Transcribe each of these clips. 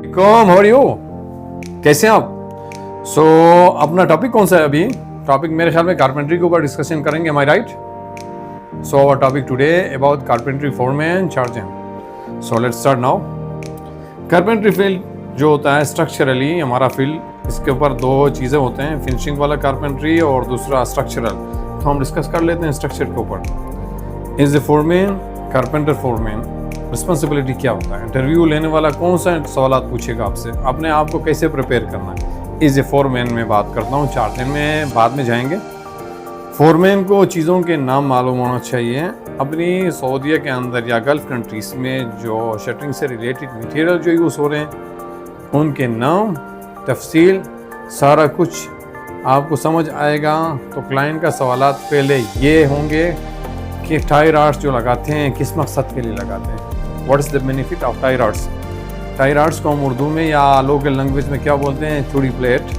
How are you? कैसे हैं आप? अपना टॉपिक कौन सा है अभी? टॉपिक मेरे ख्याल में कारपेंट्री के ऊपर डिस्कशन करेंगे, am I right? Our topic today about carpentry foreman charging. Let's start now. Carpentry field जो होता है स्ट्रक्चरली हमारा फील्ड, इसके ऊपर दो चीज़ें होते हैं, फिनिशिंग वाला कारपेंट्री और दूसरा स्ट्रक्चरल। तो हम डिस्कस कर लेते हैं स्ट्रक्चर के ऊपर। Is the foreman, carpenter foreman responsibility क्या होता है? इंटरव्यू लेने वाला कौन सा सवाल पूछेगा आपसे, अपने आप को कैसे प्रिपेयर करना है? इज ए फोरमैन में बात करता हूँ, चार्जिंग में बाद में जाएंगे। फोरमैन को चीज़ों के नाम मालूम होना चाहिए। अपनी सऊदीया के अंदर या गल्फ कंट्रीज़ में जो शटरिंग से रिलेटेड मटेरियल जो यूज़ हो रहे हैं उनके नाम, तफसील, सारा कुछ आपको समझ आएगा। तो क्लाइंट का सवालात पहले ये होंगे कि टाई रॉड्स जो लगाते हैं किस मकसद के लिए लगाते हैं, what is the benefit of tie rods. Tie rods को हम उर्दू में या लोकल लैंग्वेज में क्या बोलते हैं, चूड़ी प्लेट।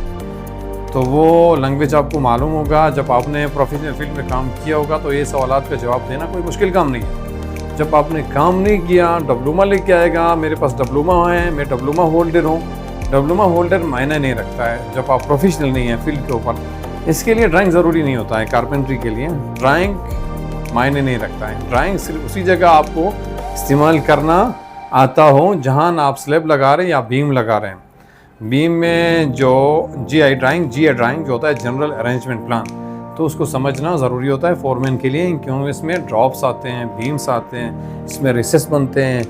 तो वो लैंग्वेज आपको मालूम होगा, जब आपने प्रोफेशनल फील्ड में काम किया होगा तो ये सवालात का जवाब देना कोई मुश्किल काम नहीं है। जब आपने काम नहीं किया, डिप्लोमा लेके आएगा, मेरे पास डिप्लोमा है, मैं डिप्लोमा होल्डर हूँ। डिप्लोमा होल्डर मायने नहीं रखता है जब आप प्रोफेशनल नहीं है फील्ड के ऊपर। इसके लिए ड्राइंग ज़रूरी नहीं होता है। कारपेंट्री के लिए ड्राइंग मायने नहीं रखता है। ड्राइंग सिर्फ उसी जगह आपको इस्तेमाल करना आता हो जहाँ आप स्लैब लगा रहे हैं या बीम लगा रहे हैं। बीम में जो जीआई ड्राइंग जो होता है जनरल अरेंजमेंट प्लान, तो उसको समझना ज़रूरी होता है फोरमैन के लिए, क्योंकि इसमें ड्रॉप्स आते हैं, बीम्स आते हैं, इसमें रिसेस बनते हैं,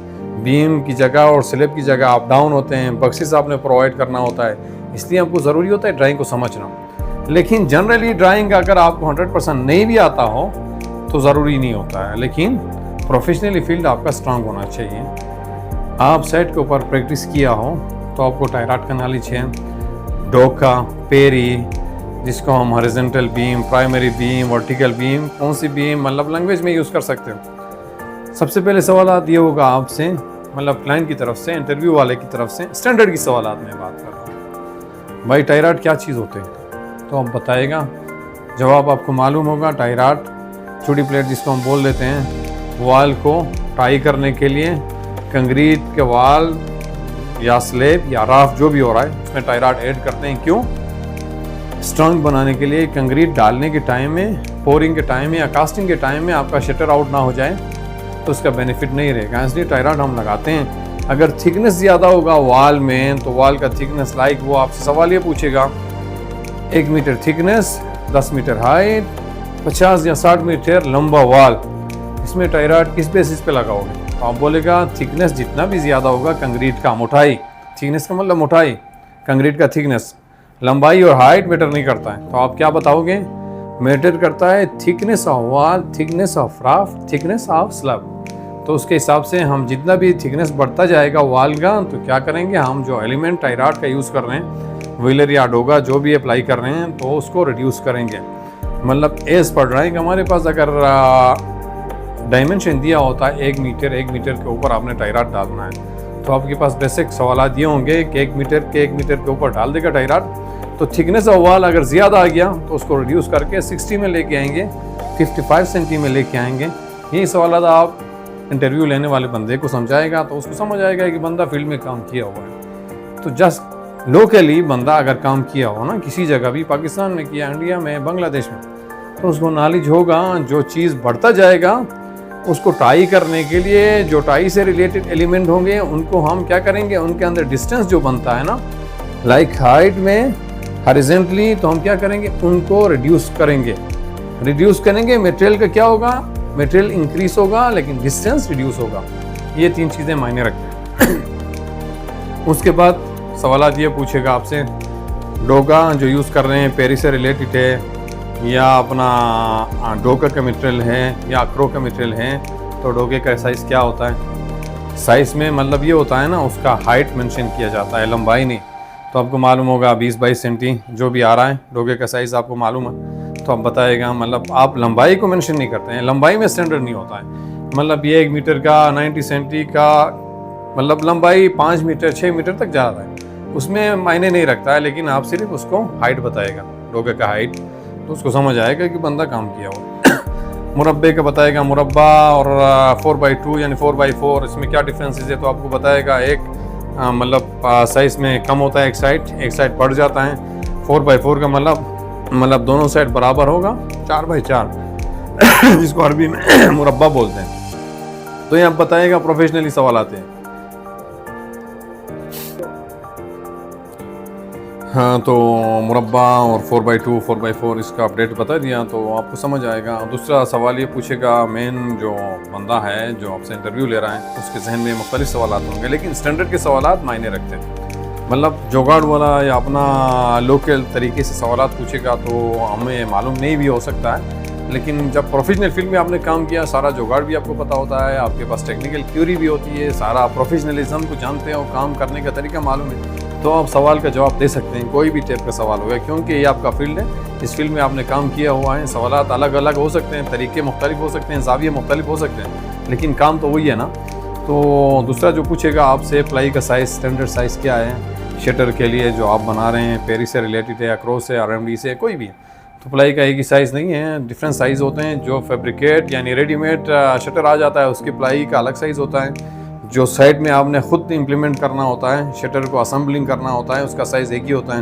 बीम की जगह और स्लैब की जगह अप डाउन होते हैं, बक्सेस आपने प्रोवाइड करना होता है, इसलिए आपको ज़रूरी होता है ड्राइंग को समझना। लेकिन जनरली ड्राइंग अगर आपको 100% नहीं भी आता हो तो ज़रूरी नहीं होता है, लेकिन प्रोफेशनली फील्ड आपका स्ट्रांग होना चाहिए। आप सेट के ऊपर प्रैक्टिस किया हो तो आपको टाई रॉड का नॉलेज है, डोका, पेरी, जिसको हम horizontal beam, primary beam, vertical beam, कौन सी बीम मतलब लैंग्वेज में यूज़ कर सकते हो। सबसे पहले सवाल ये होगा आपसे, मतलब क्लाइंट की तरफ से, इंटरव्यू वाले की तरफ से, स्टैंडर्ड की सवाल में बात कर रहा हूँ, भाई टाई रॉड क्या चीज़ होते हैं? तो आप बताएगा, जवाब आपको मालूम होगा। टाई रॉड चूड़ी प्लेट जिसको हम बोल देते हैं, वॉल को टाई करने के लिए कंक्रीट के वॉल या स्लेब या राफ जो भी हो रहा है उसमें टाई रॉड ऐड करते हैं। क्यों? स्ट्रांग बनाने के लिए। कंक्रीट डालने के टाइम में, पोरिंग के टाइम में या कास्टिंग के टाइम में आपका शटर आउट ना हो जाए तो उसका बेनिफिट नहीं रहेगा, इसलिए टाई रॉड हम लगाते हैं। अगर थिकनेस ज़्यादा होगा वॉल में तो वॉल का थिकनेस लाइक वो आपसे सवाल ये पूछेगा 1 मीटर थिकनेस, 10 मीटर हाइट, 50 या 60 मीटर लंबा वॉल, इसमें टाई रॉड किस बेसिस पे लगाओगे? तो आप बोलेगा थिकनेस जितना भी ज़्यादा होगा कंक्रीट का, मोटाई, थिकनेस का मतलब मोटाई, कंक्रीट का थिकनेस, लंबाई और हाइट मैटर नहीं करता है। तो आप क्या बताओगे? मैटर करता है thickness of wall, thickness of roof, thickness of slab. तो उसके हिसाब से हम जितना भी थिकनेस बढ़ता जाएगा वॉल का, तो क्या करेंगे, हम जो एलिमेंट टाई रॉड का यूज़ कर रहे हैं, व्हीलर या डोगा जो भी अप्लाई कर रहे हैं, तो उसको रिड्यूस करेंगे। मतलब एज पर ड्राइंग हमारे पास अगर डायमेंशन दिया होता है 1 मीटर के ऊपर आपने टाई रॉड डालना है, तो आपके पास बेसिक सवाल ये होंगे कि 1 मीटर के ऊपर डाल देगा टाई रॉड, तो थिकनेस ऑफ वॉल अगर ज़्यादा आ गया तो उसको रिड्यूस करके 60 में लेके आएंगे, 55 सेंटी में लेके आएंगे। यही सवाल आप इंटरव्यू लेने वाले बंदे को समझाएगा तो उसको समझ आएगा कि बंदा फील्ड में काम किया हुआ है। तो जस्ट लोकली बंदा अगर काम किया हो ना, किसी जगह भी, पाकिस्तान में किया, इंडिया में, बांग्लादेश में, तो उसको नॉलेज होगा। जो चीज़ बढ़ता जाएगा उसको टाई करने के लिए जो टाई से रिलेटेड एलिमेंट होंगे उनको हम क्या करेंगे, उनके अंदर डिस्टेंस जो बनता है ना, लाइक हाइट में हॉरिजॉन्टली, तो हम क्या करेंगे, उनको रिड्यूस करेंगे। मटेरियल का क्या होगा, मटेरियल इंक्रीज होगा लेकिन डिस्टेंस रिड्यूस होगा। ये 3 चीज़ें मायने रखते हैं। उसके बाद सवाल ये पूछेगा आपसे, डोगा जो यूज़ कर रहे हैं पेरी से रिलेटेड है या अपना डोका का मटेरियल है या अक्रो का मटेरियल है, तो डोगे का साइज़ क्या होता है? साइज़ में मतलब ये होता है ना, उसका हाइट मेंशन किया जाता है, लंबाई नहीं। तो आपको मालूम होगा 20-22 सेंटी जो भी आ रहा है, डोगे का साइज़ आपको मालूम है, तो आप बताएगा। मतलब आप लंबाई को मेंशन नहीं करते हैं, लंबाई में स्टैंडर्ड नहीं होता है। मतलब ये 1 मीटर का 90 सेंटी का मतलब लंबाई 5 मीटर 6 मीटर तक जा रहा है, उसमें मायने नहीं रखता है, लेकिन आप सिर्फ उसको हाइट बताएगा, डोगे का हाइट, तो उसको समझ आएगा कि बंदा काम किया हो। मुरब्बे का बताएगा, मुरब्बा और 4x2 यानी 4x4, इसमें क्या डिफरेंसेस है, तो आपको बताएगा। एक मतलब साइज़ में कम होता है, एक साइड बढ़ जाता है। 4x4 का मतलब दोनों साइड बराबर होगा। 4x4 जिसको अरबी में मुरब्बा बोलते हैं। तो ये आप बताइएगा, प्रोफेशनली सवाल आते हैं। हाँ, तो मुरब्बा और 4x2 4x4 इसका अपडेट बता दिया तो आपको समझ आएगा। दूसरा सवाल ये पूछेगा, मेन जो बंदा है जो आपसे इंटरव्यू ले रहा है उसके जहन में मुख्तलिफ सवाल होंगे, लेकिन स्टैंडर्ड के सवाल मायने रखते हैं। मतलब जुगाड़ वाला या अपना लोकल तरीके से सवाल पूछेगा तो हमें मालूम नहीं भी हो सकता है, लेकिन जब प्रोफेशनल फील्ड में आपने काम किया, सारा जुगाड़ भी आपको पता होता है, आपके पास टेक्निकल थ्योरी भी होती है, सारा प्रोफेशनलिज्म को जानते हो, काम करने का तरीका मालूम है, तो आप सवाल का जवाब दे सकते हैं। कोई भी टाइप का सवाल होगा, क्योंकि ये आपका फील्ड है, इस फील्ड में आपने काम किया हुआ है। सवालात अलग अलग हो सकते हैं, तरीके मुख्तलिफ हो सकते हैं, ज़ाविये मुख्तलिफ हो सकते हैं, लेकिन काम तो वही है ना। तो दूसरा जो पूछेगा आपसे, प्लाई का साइज़, स्टैंडर्ड साइज़ क्या है शटर के लिए जो आप बना रहे हैं, पेरिस से रिलेटेड है, अक्रॉस से, RMD से, कोई भी है। तो प्लाई का एक ही साइज़ नहीं है, डिफरेंट साइज़ होते हैं। जो फैब्रिकेट यानी रेडीमेड शटर आ जाता है उसकी प्लाई का अलग साइज़ होता है। जो साइड में आपने खुद इम्प्लीमेंट करना होता है, शटर को असेंबलिंग करना होता है, उसका साइज़ एक ही होता है।